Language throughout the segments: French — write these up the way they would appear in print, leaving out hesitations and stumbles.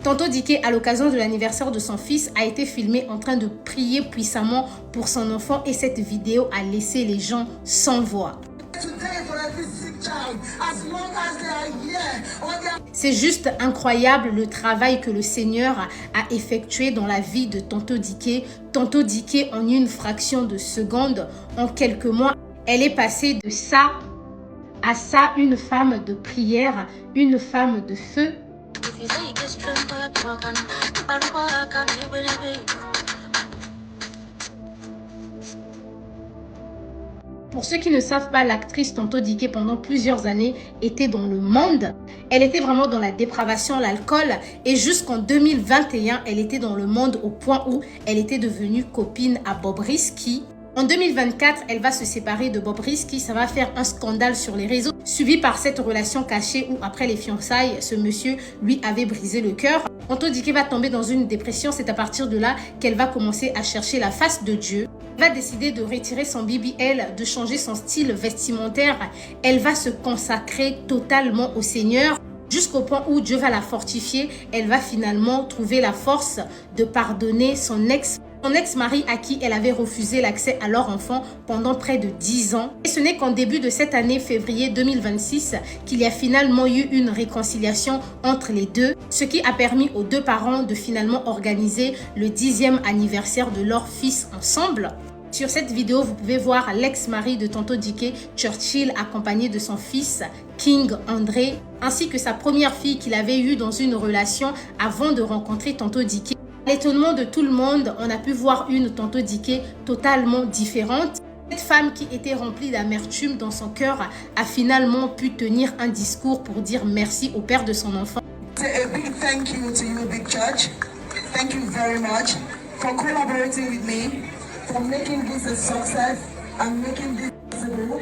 Tonton Diké, à l'occasion de l'anniversaire de son fils, a été filmé en train de prier puissamment pour son enfant et cette vidéo a laissé les gens sans voix. C'est juste incroyable le travail que le Seigneur a effectué dans la vie de Tonton Diké. Tonton Diké, en une fraction de seconde, en quelques mois, elle est passée de ça à ça, une femme de prière, une femme de feu. Pour ceux qui ne savent pas, l'actrice Tonton Diké pendant plusieurs années était dans le monde. Elle était vraiment dans la dépravation, l'alcool et jusqu'en 2021, elle était dans le monde au point où elle était devenue copine à Bobrisky. En 2024, elle va se séparer de Bobrisky. Ça va faire un scandale sur les réseaux, suivi par cette relation cachée où après les fiançailles, ce monsieur lui avait brisé le cœur. Tonton Diké va tomber dans une dépression. C'est à partir de là qu'elle va commencer à chercher la face de Dieu. Elle va décider de retirer son BBL, de changer son style vestimentaire. Elle va se consacrer totalement au Seigneur jusqu'au point où Dieu va la fortifier. Elle va finalement trouver la force de pardonner son ex-mari à qui elle avait refusé l'accès à leur enfant pendant près de 10 ans. Et ce n'est qu'en début de cette année, février 2026, qu'il y a finalement eu une réconciliation entre les deux, ce qui a permis aux deux parents de finalement organiser le 10e anniversaire de leur fils ensemble. Sur cette vidéo, vous pouvez voir l'ex-mari de Tonton Diké, Churchill, accompagné de son fils, King André, ainsi que sa première fille qu'il avait eue dans une relation avant de rencontrer Tonton Diké. À l'étonnement de tout le monde, on a pu voir une Tonton Diké totalement différente. Cette femme qui était remplie d'amertume dans son cœur a finalement pu tenir un discours pour dire merci au père de son enfant. A big thank you to you, Big Church. Thank you very much for collaborating with me, for making this a success and making this possible.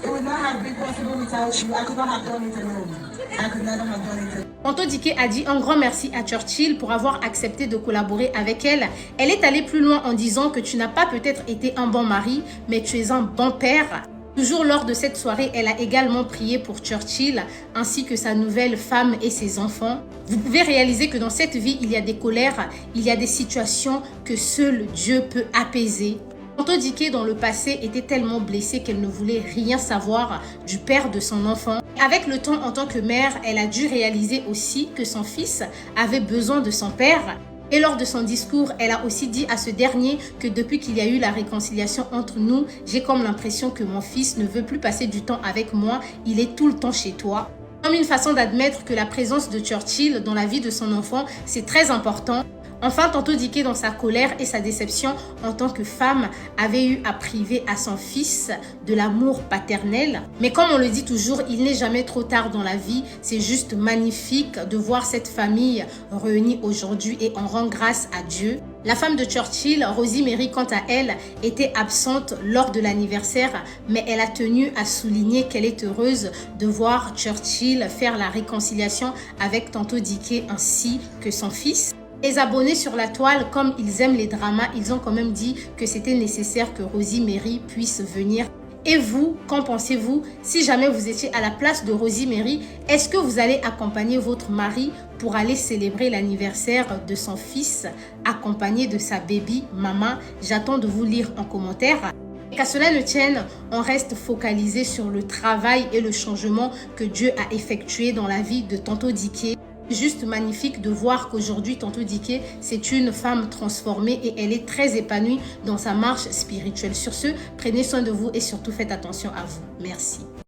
It would not have been possible without you. I could not have done it alone. I could never have done it alone. Tonton Diké a dit un grand merci à Churchill pour avoir accepté de collaborer avec elle. Elle est allée plus loin en disant que tu n'as pas peut-être été un bon mari, mais tu es un bon père. Toujours lors de cette soirée, elle a également prié pour Churchill, ainsi que sa nouvelle femme et ses enfants. Vous pouvez réaliser que dans cette vie, il y a des colères, il y a des situations que seul Dieu peut apaiser. Tonton Diké, dans le passé, était tellement blessée qu'elle ne voulait rien savoir du père de son enfant. Avec le temps, en tant que mère, elle a dû réaliser aussi que son fils avait besoin de son père. Et lors de son discours, elle a aussi dit à ce dernier que depuis qu'il y a eu la réconciliation entre nous, j'ai comme l'impression que mon fils ne veut plus passer du temps avec moi, il est tout le temps chez toi. Comme une façon d'admettre que la présence de Churchill dans la vie de son enfant, c'est très important. Enfin, Tonton Diké, dans sa colère et sa déception en tant que femme, avait eu à priver à son fils de l'amour paternel. Mais comme on le dit toujours, il n'est jamais trop tard dans la vie. C'est juste magnifique de voir cette famille réunie aujourd'hui et on rend grâce à Dieu. La femme de Churchill, Rosie Mary, quant à elle, était absente lors de l'anniversaire, mais elle a tenu à souligner qu'elle est heureuse de voir Churchill faire la réconciliation avec Tonton Diké ainsi que son fils. Les abonnés sur la toile, comme ils aiment les dramas, ils ont quand même dit que c'était nécessaire que Rosie Mary puisse venir. Et vous, qu'en pensez-vous? Si jamais vous étiez à la place de Rosie Mary, est-ce que vous allez accompagner votre mari pour aller célébrer l'anniversaire de son fils, accompagné de sa baby maman? J'attends de vous lire en commentaire. Qu'à cela ne tienne, on reste focalisé sur le travail et le changement que Dieu a effectué dans la vie de Tonton Diké. Juste magnifique de voir qu'aujourd'hui, Tonton Diké, c'est une femme transformée et elle est très épanouie dans sa marche spirituelle. Sur ce, prenez soin de vous et surtout faites attention à vous. Merci.